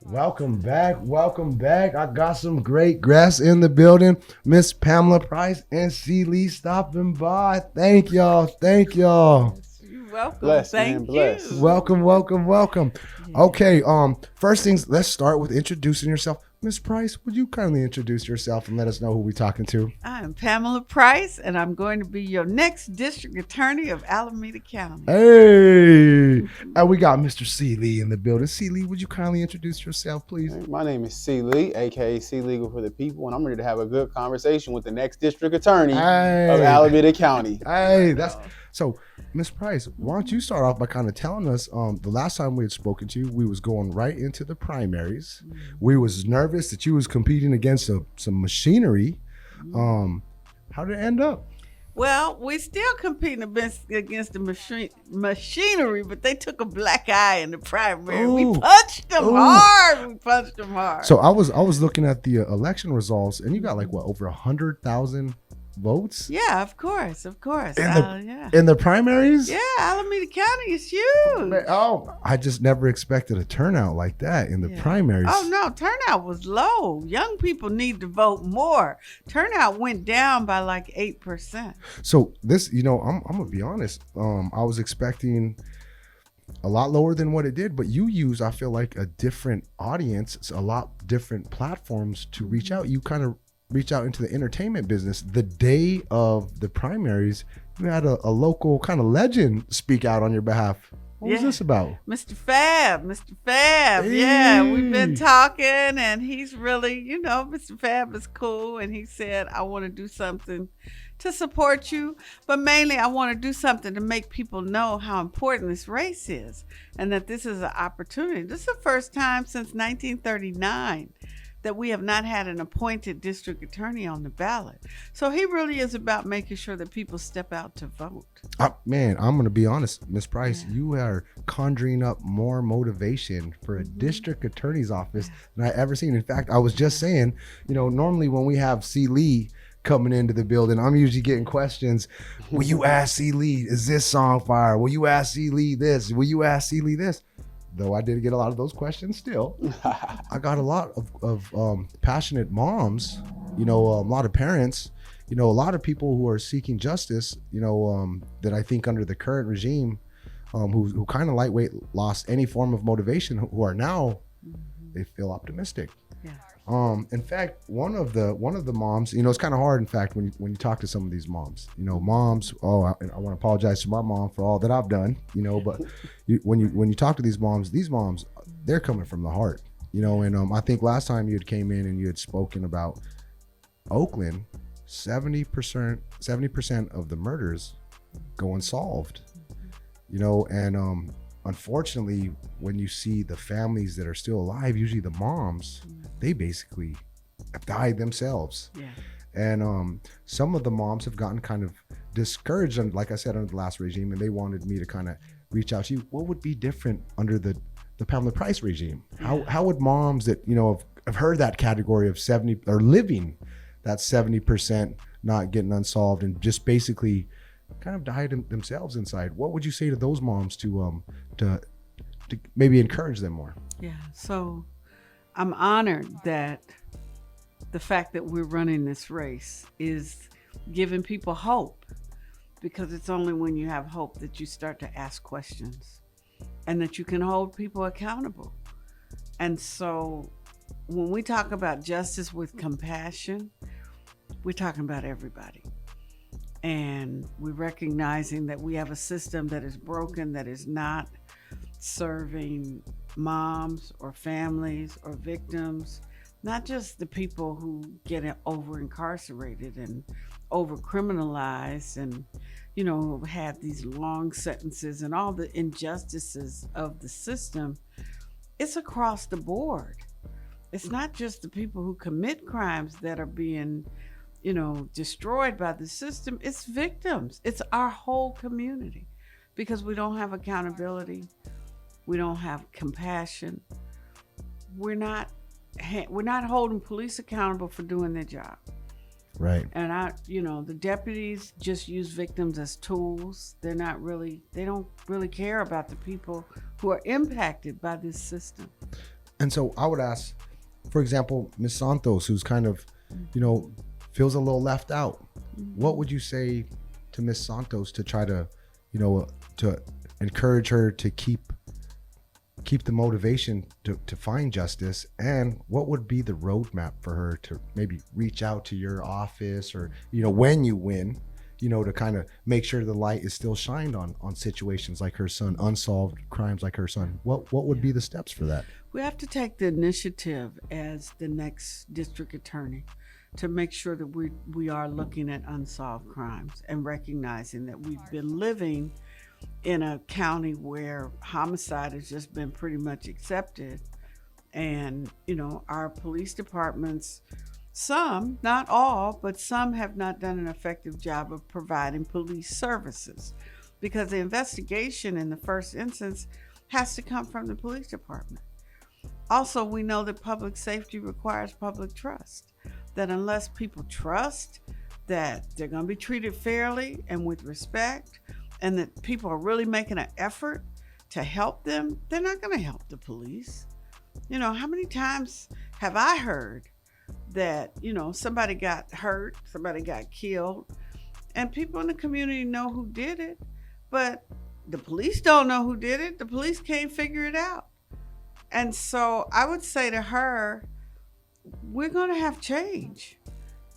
Welcome back. Welcome back. I got some great guests in the building. Miss Pamela Price and CLee stopping by. Thank y'all. Thank y'all. You're welcome. Bless, Thank man, bless. you. Welcome, welcome, welcome. Okay, first things, let's start with introducing yourself. Miss Price, would you kindly introduce yourself and let us know who we're talking to? I'm Pamela Price, and I'm going to be your next district attorney of Alameda County. Hey, and we got Mr. CLee in the building. CLee, would you kindly introduce yourself, please? My name is CLee, aka C Legal for the People, and I'm ready to have a good conversation with the next district attorney of Alameda County. Hey, that's so. Miss Price, why don't you start off by kind of telling us? The last time we had spoken to you, we was going right into the primaries. We was nervous that you was competing against some machinery. How did it end up? Well, we still competing against the machinery, but they took a black eye in the primary. Ooh. We punched them hard. We punched them hard. So I was looking at the election results, and you got like what, over 100,000 votes? Yeah, of course. In the primaries? Yeah, Alameda County is huge. I just never expected a turnout like that in the primaries. Oh, no, turnout was low. Young people need to vote more. Turnout went down by like 8%. So this, I'm gonna be honest. I was expecting a lot lower than what it did, but you use, I feel like, a different audience. It's a lot different platforms to reach out. You kind of reach out into the entertainment business. The day of the primaries, you had a local kind of legend speak out on your behalf. What was this about? Mr. Fab. Hey. Yeah, we've been talking, and he's really, Mr. Fab is cool, and he said, I want to do something to support you, but mainly I want to do something to make people know how important this race is, and that this is an opportunity. This is the first time since 1939 that we have not had an appointed district attorney on the ballot. So he really is about making sure that people step out to vote. Man, I'm going to be honest, Miss Price, you are conjuring up more motivation for a district attorney's office than I ever seen. In fact, I was just saying, normally when we have CLee coming into the building, I'm usually getting questions. Will you ask CLee, is this song fire? Will you ask CLee this? Will you ask CLee this? Though I did get a lot of those questions still. I got a lot of passionate moms, a lot of parents, a lot of people who are seeking justice, that I think under the current regime, who kind of lightweight lost any form of motivation, who are now, they feel optimistic. Yeah. In fact, one of the moms, it's kind of hard, in fact, when you talk to some of these moms, moms, I want to apologize to my mom for all that I've done, but when you talk to these moms, they're coming from the heart, and I think last time you had came in and you had spoken about Oakland, 70% of the murders go unsolved, and unfortunately, when you see the families that are still alive, usually the moms, they basically have died themselves. Yeah. And some of the moms have gotten kind of discouraged, and like I said, under the last regime, and they wanted me to kind of reach out to you. What would be different under the Pamela Price regime? How would moms that, have heard that category of 70 or living that 70% not getting unsolved and just basically kind of died themselves inside, what would you say to those moms to maybe encourage them more? Yeah, so I'm honored that the fact that we're running this race is giving people hope, because it's only when you have hope that you start to ask questions and that you can hold people accountable. And so when we talk about justice with compassion, we're talking about everybody. And we're recognizing that we have a system that is broken, that is not serving moms or families or victims, not just the people who get over incarcerated and over criminalized and, had these long sentences and all the injustices of the system. It's across the board. It's not just the people who commit crimes that are being destroyed by the system. It's victims. It's our whole community, because we don't have accountability. We don't have compassion. We're not holding police accountable for doing their job. Right. And the deputies just use victims as tools. They don't really care about the people who are impacted by this system. And so I would ask, for example, Ms. Santos, who's kind of, feels a little left out. What would you say to Ms. Santos to try to, to encourage her to keep the motivation to find justice? And what would be the roadmap for her to maybe reach out to your office or, when you win, to kind of make sure the light is still shined on situations like her son, unsolved crimes like her son? What would be the steps for that? We have to take the initiative as the next district attorney to make sure that we are looking at unsolved crimes and recognizing that we've been living in a county where homicide has just been pretty much accepted. And, our police departments, some, not all, but some have not done an effective job of providing police services, because the investigation in the first instance has to come from the police department. Also, we know that public safety requires public trust, that unless people trust that they're going to be treated fairly and with respect, and that people are really making an effort to help them, they're not going to help the police. How many times have I heard that, somebody got hurt, somebody got killed, and people in the community know who did it, but the police don't know who did it. The police can't figure it out. And so I would say to her, we're going to have change.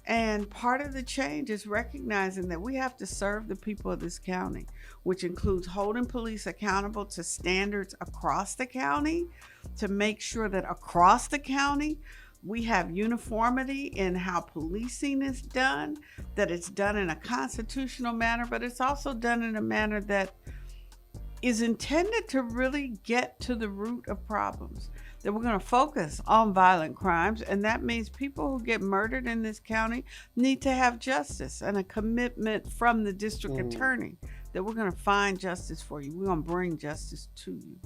And part of the change is recognizing that we have to serve the people of this county, which includes holding police accountable to standards across the county, to make sure that across the county we have uniformity in how policing is done, that it's done in a constitutional manner, but it's also done in a manner that is intended to really get to the root of problems. That we're going to focus on violent crimes, and that means people who get murdered in this county need to have justice, and a commitment from the district attorney that we're going to find justice for you. We're going to bring justice to you.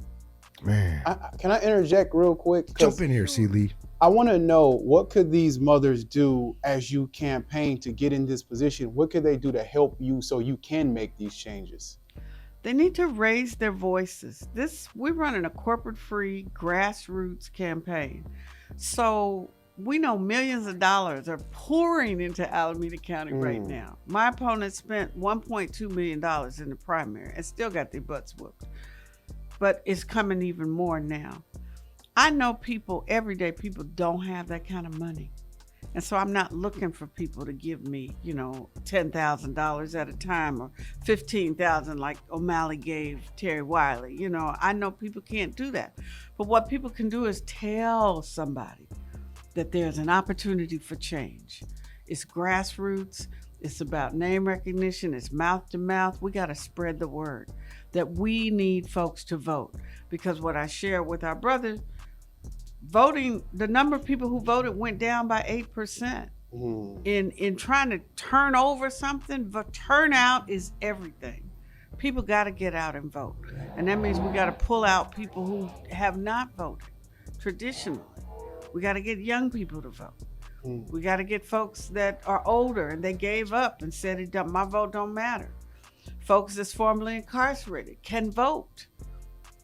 Man, Can I interject real quick? jump in here, CLee. I want to know, what could these mothers do as you campaign to get in this position? What could they do to help you so you can make these changes? They need to raise their voices. We're running a corporate-free grassroots campaign. So we know millions of dollars are pouring into Alameda County right now. My opponent spent $1.2 million in the primary and still got their butts whooped. But it's coming even more now. I know everyday people don't have that kind of money. And so I'm not looking for people to give me, $10,000 at a time or $15,000 like O'Malley gave Terry Wiley. I know people can't do that. But what people can do is tell somebody that there's an opportunity for change. It's grassroots. It's about name recognition. It's mouth to mouth. We got to spread the word that we need folks to vote. Because what I share with our brothers, voting, the number of people who voted went down by 8%. In trying to turn over something, but turnout is everything. People got to get out and vote. And that means we got to pull out people who have not voted traditionally. We got to get young people to vote. We got to get folks that are older and they gave up and said, my vote don't matter. Folks that's formerly incarcerated can vote.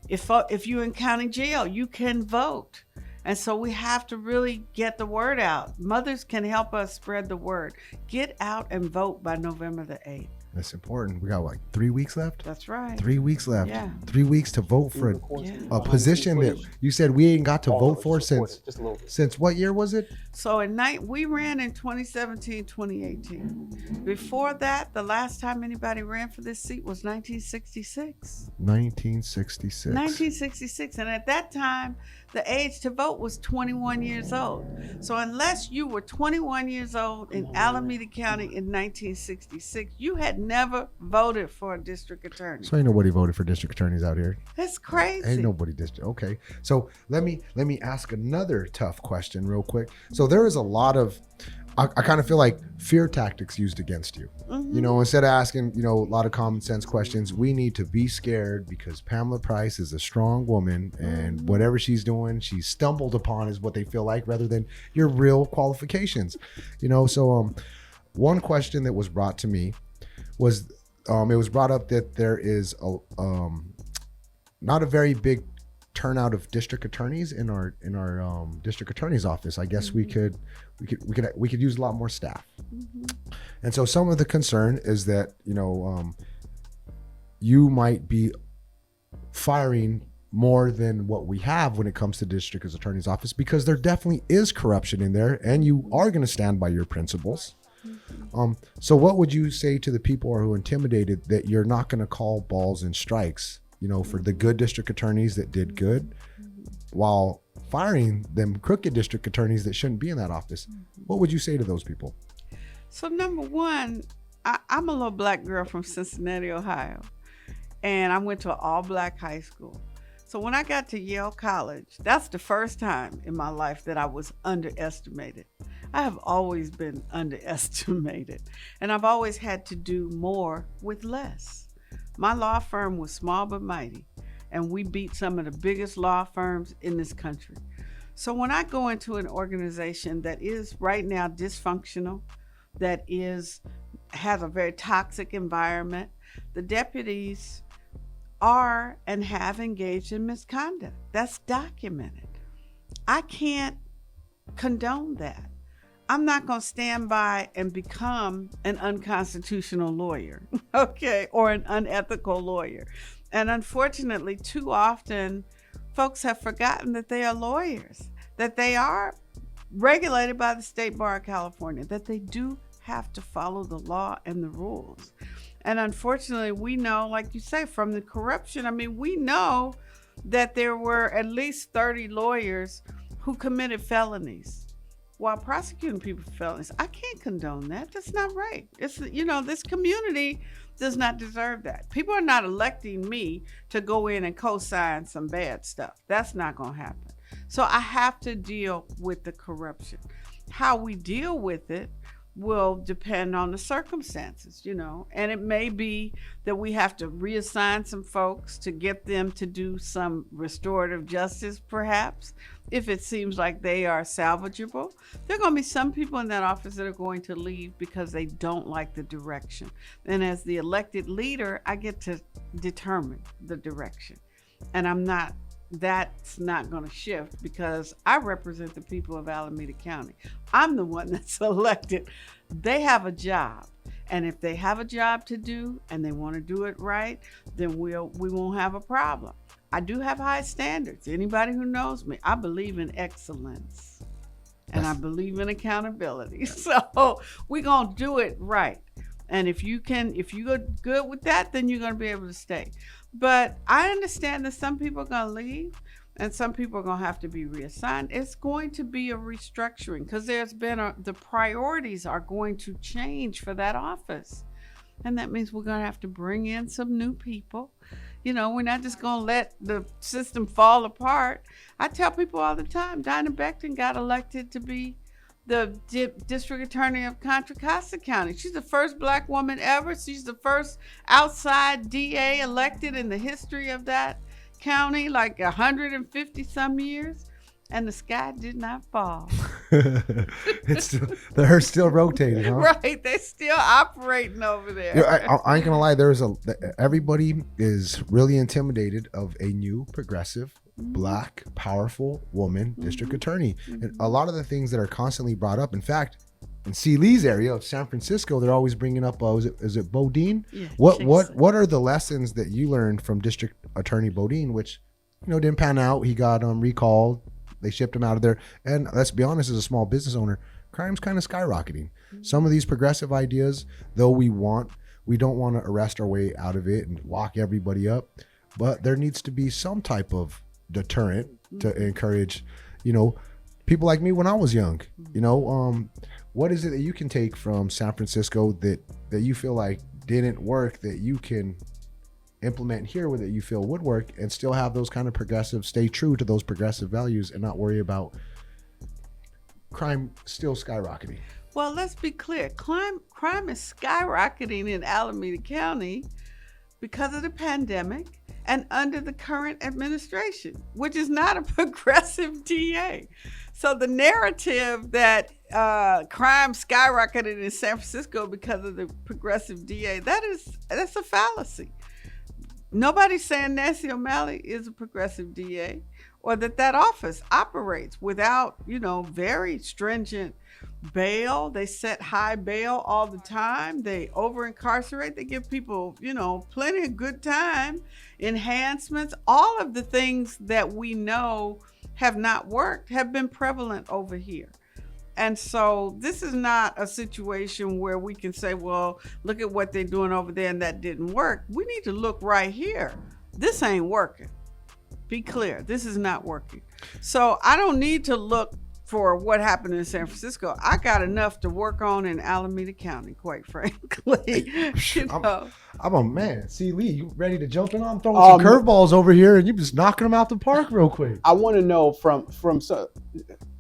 If you're in county jail, you can vote. And so we have to really get the word out. Mothers can help us spread the word. Get out and vote by November the 8th. That's important. We got 3 weeks left? That's right. 3 weeks left. Yeah. 3 weeks to vote for a position that you said we ain't got to vote for since what year was it? So we ran in 2017, 2018. Before that, the last time anybody ran for this seat was 1966. 1966. And at that time, the age to vote was 21 years old. So unless you were 21 years old in Alameda County in 1966, you had never voted for a district attorney. So ain't nobody voted for district attorneys out here. That's crazy. Ain't nobody Okay. So let me ask another tough question real quick. So there is a lot of, I kind of feel like fear tactics used against you. Instead of asking, a lot of common sense questions, we need to be scared because Pamela Price is a strong woman and whatever she's doing, she's stumbled upon is what they feel like rather than your real qualifications. So one question that was brought to me was, it was brought up that there is not a very big turnout of district attorneys in our district attorney's office. I guess we could use a lot more staff. And so some of the concern is that, you might be firing more than what we have when it comes to district attorney's office, because there definitely is corruption in there, and you are going to stand by your principles. So what would you say to the people who are intimidated that you're not going to call balls and strikes, for the good district attorneys that did good, while firing them crooked district attorneys that shouldn't be in that office? What would you say to those people? So number one, I'm a little black girl from Cincinnati, Ohio, and I went to an all-black high school. So when I got to Yale College, that's the first time in my life that I was underestimated. I have always been underestimated, and I've always had to do more with less. My law firm was small but mighty, and we beat some of the biggest law firms in this country. So when I go into an organization that is right now dysfunctional, that has a very toxic environment, the deputies are and have engaged in misconduct. That's documented. I can't condone that. I'm not going to stand by and become an unconstitutional lawyer, okay, or an unethical lawyer. And unfortunately, too often, folks have forgotten that they are lawyers, that they are regulated by the State Bar of California, that they do have to follow the law and the rules. And unfortunately, we know, like you say, from the corruption, we know that there were at least 30 lawyers who committed felonies while prosecuting people for felonies. I can't condone that. That's not right. This community does not deserve that. People are not electing me to go in and co-sign some bad stuff. That's not going to happen. So I have to deal with the corruption. How we deal with it will depend on the circumstances, and it may be that we have to reassign some folks to get them to do some restorative justice, perhaps, if it seems like they are salvageable. There are going to be some people in that office that are going to leave because they don't like the direction. And as the elected leader, I get to determine the direction. And that's not going to shift because I represent the people of Alameda County. I'm the one that's elected. They have a job. And if they have a job to do and they want to do it right, then we won't have a problem. I do have high standards. Anybody who knows me, I believe in excellence and I believe in accountability. So we're going to do it right. And if you're good with that, then you're going to be able to stay. But I understand that some people are going to leave and some people are going to have to be reassigned. It's going to be a restructuring because the priorities are going to change for that office. And that means we're going to have to bring in some new people. We're not just going to let the system fall apart. I tell people all the time, Dinah Becton got elected to be the district attorney of Contra Costa County. She's the first Black woman ever. She's the first outside DA elected in the history of that county, like 150 some years. And the sky did not fall. They're still rotating, huh? Right, they're still operating over there. I ain't gonna lie. Everybody is really intimidated of a new progressive Black, powerful woman district attorney. And a lot of the things that are constantly brought up, in fact, in CLee's area of San Francisco, they're always bringing up, is it Bodine? Yeah, what are the lessons that you learned from District Attorney Bodine, which, didn't pan out? He got recalled. They shipped him out of there. And let's be honest, as a small business owner, crime's kind of skyrocketing. Some of these progressive ideas, though we don't want to arrest our way out of it and lock everybody up, but there needs to be some type of deterrent to encourage, people like me when I was young. What is it that you can take from San Francisco that you feel like didn't work that you can implement here that you feel would work and still have those kind of stay true to those progressive values and not worry about crime still skyrocketing? Well, let's be clear. Crime is skyrocketing in Alameda County because of the pandemic and under the current administration, which is not a progressive DA. So the narrative that crime skyrocketed in San Francisco because of the progressive DA, that's a fallacy. Nobody's saying Nancy O'Malley is a progressive DA or that office operates without, very stringent bail. They set high bail all the time. They over incarcerate. They give people, plenty of good time, enhancements. All of the things that we know have not worked have been prevalent over here. And so this is not a situation where we can say, well, look at what they're doing over there and that didn't work. We need to look right here. This ain't working. Be clear. This is not working. So I don't need to look for what happened in San Francisco. I got enough to work on in Alameda County, quite frankly. I'm a man. CLee, you ready to jump in? I'm throwing some curveballs over here and you just knocking them out the park real quick. I want to know from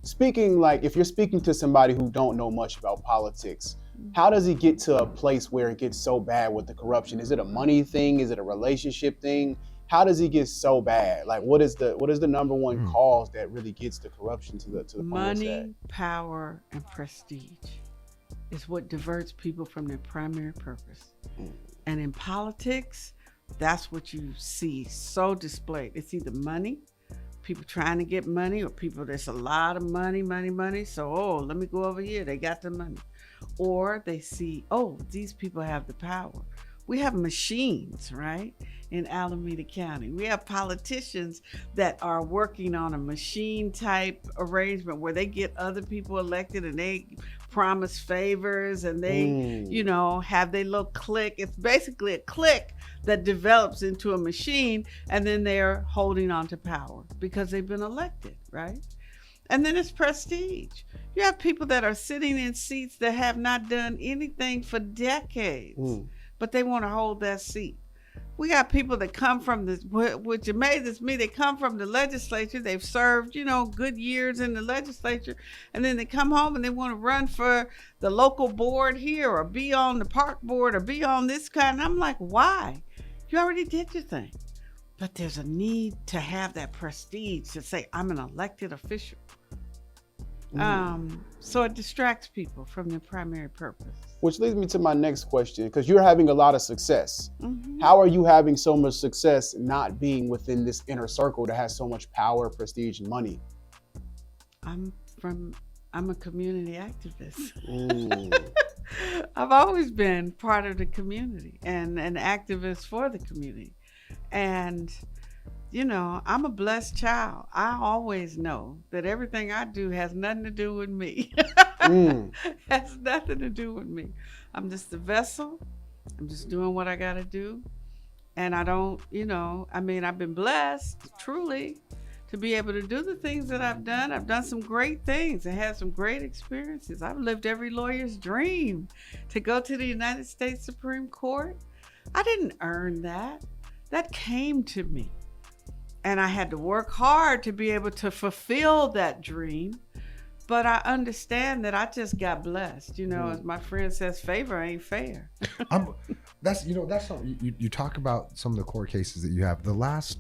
speaking, like if you're speaking to somebody who don't know much about politics, how does he get to a place where it gets so bad with the corruption? Is it a money thing? Is it a relationship thing? How does he get so bad? Like, what is the number one cause that really gets the corruption to the money, power, and prestige is what diverts people from their primary purpose. And in politics, that's what you see so displayed. It's either money, people trying to get money, or people, there's a lot of money. So, let me go over here. They got the money. Or they see, these people have the power. We have machines, right? In Alameda County. We have politicians that are working on a machine type arrangement where they get other people elected and they promise favors and they, have their little clique. It's basically a clique that develops into a machine, and then they're holding on to power because they've been elected, right? And then it's prestige. You have people that are sitting in seats that have not done anything for decades, but they want to hold that seat. We got people that come from this, which amazes me. They come from the legislature. They've served, good years in the legislature. And then they come home and they want to run for the local board here or be on the park board or be on this kind. I'm like, why? You already did your thing. But there's a need to have that prestige to say, I'm an elected official. So it distracts people from their primary purpose. Which leads me to my next question, because you're having a lot of success. How are you having so much success not being within this inner circle that has so much power, prestige, and money? I'm a community activist. I've always been part of the community and an activist for the community. And I'm a blessed child. I always know that everything I do has nothing to do with me. Has nothing to do with me. I'm just a vessel. I'm just doing what I got to do. And I don't, I've been blessed, truly, to be able to do the things that I've done. I've done some great things and had some great experiences. I've lived every lawyer's dream to go to the United States Supreme Court. I didn't earn that. That came to me. And I had to work hard to be able to fulfill that dream. But I understand that I just got blessed. As my friend says, favor ain't fair. That's something you talk about some of the court cases that you have. The last,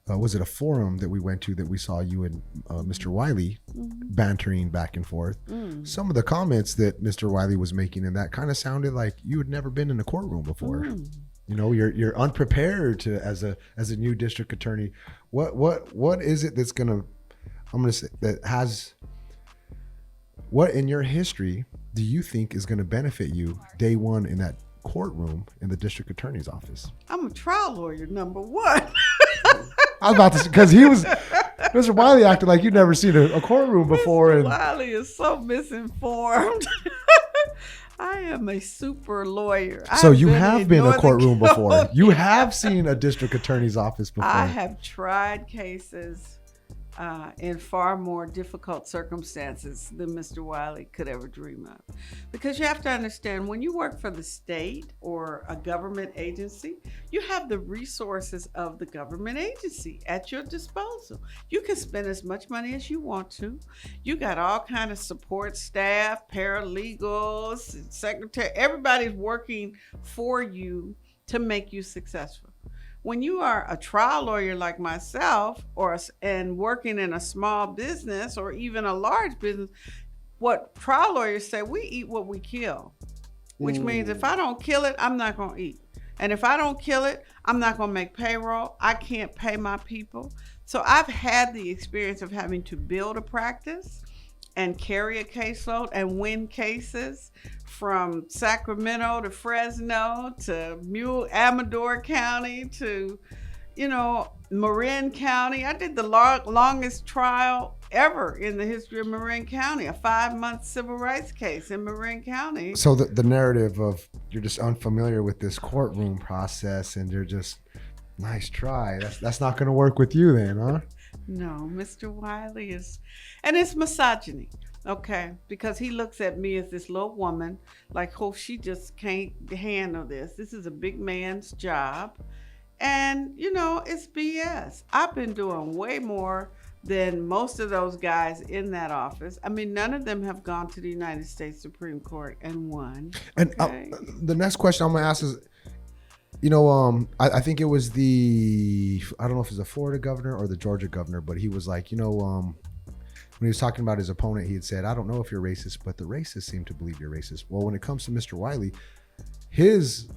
was it a forum that we went to that we saw you and Mr. Wiley bantering back and forth? Some of the comments that Mr. Wiley was making in that kind of sounded like you had never been in a courtroom before. You're unprepared as a new district attorney. What is it that's what in your history do you think is going to benefit you day one in that courtroom in the district attorney's office? I'm a trial lawyer, number one. I was about to, because Mr. Wiley acted like you'd never seen a courtroom before. Mr. Wiley is so misinformed. I am a super lawyer. So you have been in a courtroom before. You have seen a district attorney's office before. I have tried cases in far more difficult circumstances than Mr. Wiley could ever dream of. Because you have to understand, when you work for the state or a government agency, you have the resources of the government agency at your disposal. You can spend as much money as you want to. You got all kind of support staff, paralegals, secretary, everybody's working for you to make you successful. When you are a trial lawyer like myself, and working in a small business or even a large business, what trial lawyers say, we eat what we kill, which means if I don't kill it, I'm not going to eat. And if I don't kill it, I'm not going to make payroll. I can't pay my people. So I've had the experience of having to build a practice and carry a caseload and win cases from Sacramento to Fresno to Amador County to, Marin County. I did the longest trial ever in the history of Marin County, a 5-month civil rights case in Marin County. So the narrative of you're just unfamiliar with this courtroom process and you're just, nice try. That's not going to work with you then, huh? No, Mr. Wiley and it's misogyny, okay? Because he looks at me as this little woman, like, oh, she just can't handle this. This is a big man's job. And, it's BS. I've been doing way more than most of those guys in that office. I mean, none of them have gone to the United States Supreme Court and won. And okay? The next question I'm going to ask is, I think it was I don't know if it was the Florida governor or the Georgia governor, but he was like, when he was talking about his opponent, he had said, I don't know if you're racist, but the racists seem to believe you're racist. Well, when it comes to Mr. Wiley, his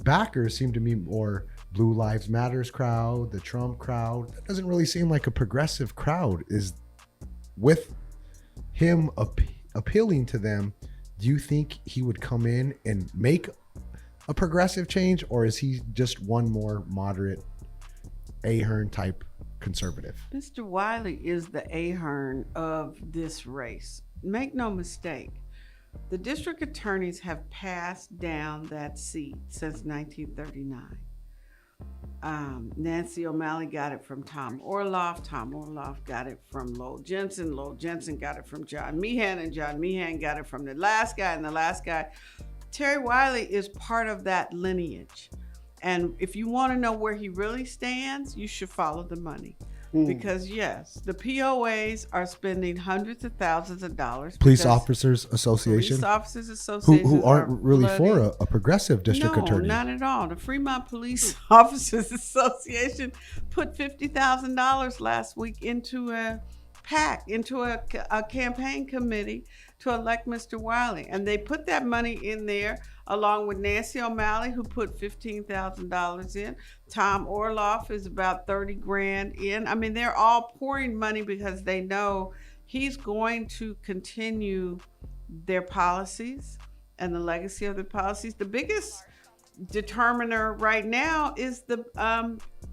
backers seem to be more Blue Lives Matters crowd, the Trump crowd. That doesn't really seem like a progressive crowd. Is with him appealing to them, do you think he would come in and make a progressive change, or is he just one more moderate Ahern type conservative? Mr. Wiley is the Ahern of this race. Make no mistake. The district attorneys have passed down that seat since 1939. Nancy O'Malley got it from Tom Orloff. Tom Orloff got it from Lowell Jensen. Lowell Jensen got it from John Meehan, and John Meehan got it from the last guy, and the last guy. Terry Wiley is part of that lineage. And if you want to know where he really stands, you should follow the money. Because yes, the POAs are spending hundreds of thousands of dollars. Police Officers Association. Police Officers Association. Who aren't really for a progressive district attorney. No, not at all. The Fremont Police Officers Association put $50,000 last week into a PAC, into a campaign committee to elect Mr. Wiley. And they put that money in there along with Nancy O'Malley, who put $15,000 in. Tom Orloff is about 30 grand in. I mean, they're all pouring money because they know he's going to continue their policies and the legacy of the policies. The biggest determiner right now is the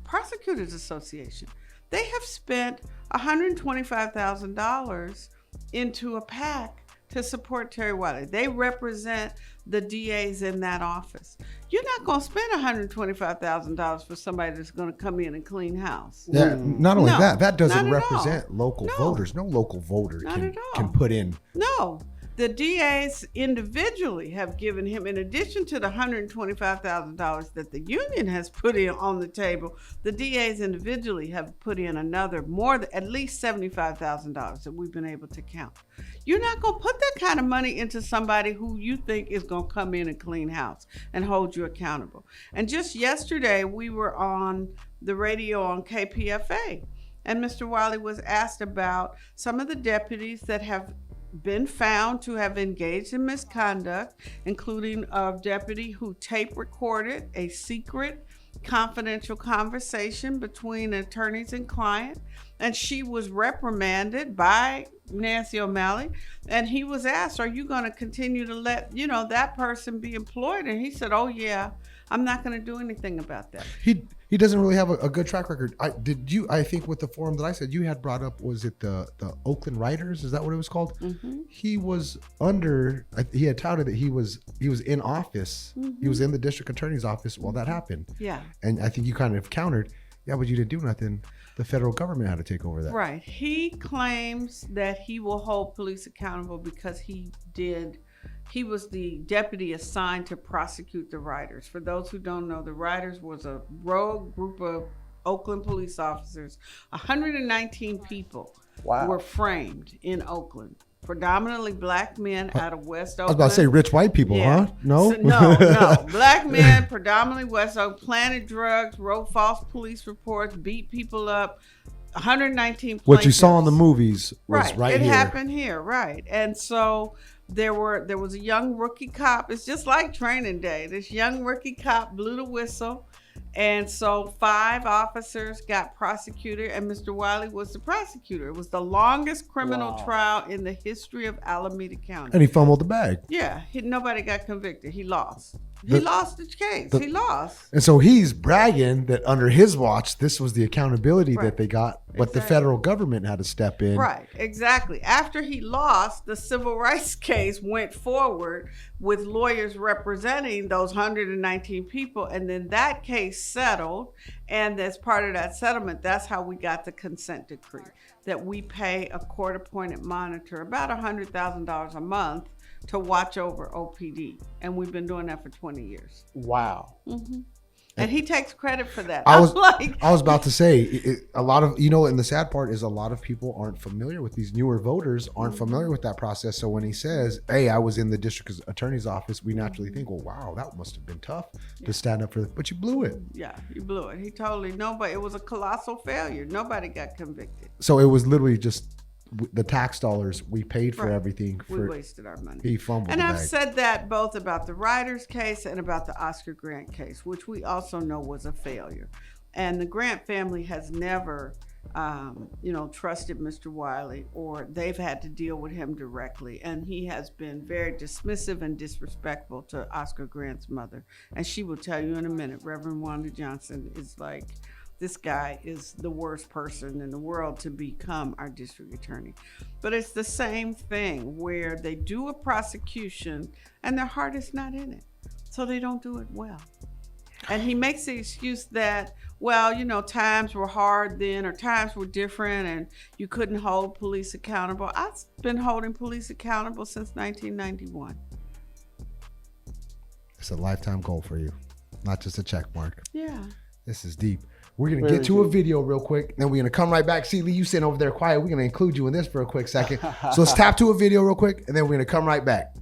Prosecutors Association. They have spent $125,000 into a PAC to support Terry Wiley. They represent the DAs in that office. You're not going to spend $125,000 for somebody that's going to come in and clean house. Yeah, not only that doesn't not represent local voters. No local voter can put in. No. The DAs individually have given him, in addition to the $125,000 that the union has put in on the table, the DAs individually have put in at least $75,000 that we've been able to count. You're not going to put that kind of money into somebody who you think is going to come in and clean house and hold you accountable. And just yesterday, we were on the radio on KPFA, and Mr. Wiley was asked about some of the deputies that have been found to have engaged in misconduct, including a deputy who tape recorded a secret confidential conversation between attorneys and client, and she was reprimanded by Nancy O'Malley, and he was asked, are you going to continue to let that person be employed? And he said, oh yeah, I'm not going to do anything about that. He doesn't really have a good track record. I think with the forum that I said you had brought up, was it the Oakland Writers? Is that what it was called? Mm-hmm. He had touted that he was in office. Mm-hmm. He was in the district attorney's office while that happened. Yeah. And I think you kind of countered, yeah, but you didn't do nothing. The federal government had to take over that. Right. He claims that he will hold police accountable because he was the deputy assigned to prosecute the Writers. For those who don't know, the Writers was a rogue group of Oakland police officers. 119 people were framed in Oakland. Predominantly black men out of West Oakland. I was about to say rich white people, huh? No? No. Black men, predominantly West Oakland, planted drugs, wrote false police reports, beat people up. 119 plaintiffs. What you saw in the movies was right here. It happened here, right. And so there was a young rookie cop. It's just like training day. This young rookie cop blew the whistle. And so 5 officers got prosecuted, and Mr. Wiley was the prosecutor. It was the longest criminal trial in the history of Alameda County. And he fumbled the bag. Yeah, nobody got convicted. He lost. He lost the case. He lost. And so he's bragging that under his watch, this was the accountability that they got, but the federal government had to step in. Right, exactly. After he lost, the civil rights case went forward with lawyers representing those 119 people, and then that case settled. And as part of that settlement, that's how we got the consent decree, that we pay a court-appointed monitor about $100,000 a month to watch over OPD. And we've been doing that for 20 years. Wow. Mm-hmm. And he takes credit for that. I was about to say, a lot of, and the sad part is a lot of people aren't familiar with these newer voters, aren't familiar with that process. So when he says, hey, I was in the district attorney's office, we naturally think, well, wow, that must have been tough to stand up for that. But you blew it. Yeah, you blew it. It was a colossal failure. Nobody got convicted. So it was literally just the tax dollars we paid for everything. We wasted our money. He fumbled. And I've said that both about the Ryder's case and about the Oscar Grant case, which we also know was a failure. And the Grant family has never, trusted Mr. Wiley, or they've had to deal with him directly. And he has been very dismissive and disrespectful to Oscar Grant's mother. And she will tell you in a minute, Reverend Wanda Johnson is like, this guy is the worst person in the world to become our district attorney. But it's the same thing where they do a prosecution and their heart is not in it. So they don't do it well. And he makes the excuse that, times were hard then, or times were different and you couldn't hold police accountable. I've been holding police accountable since 1991. It's a lifetime goal for you, not just a check mark. Yeah. This is deep. We're going to get to a video real quick. Then we're going to come right back. CLee, you sitting over there quiet. We're going to include you in this for a quick second. So let's tap to a video real quick, and then we're going to come right back.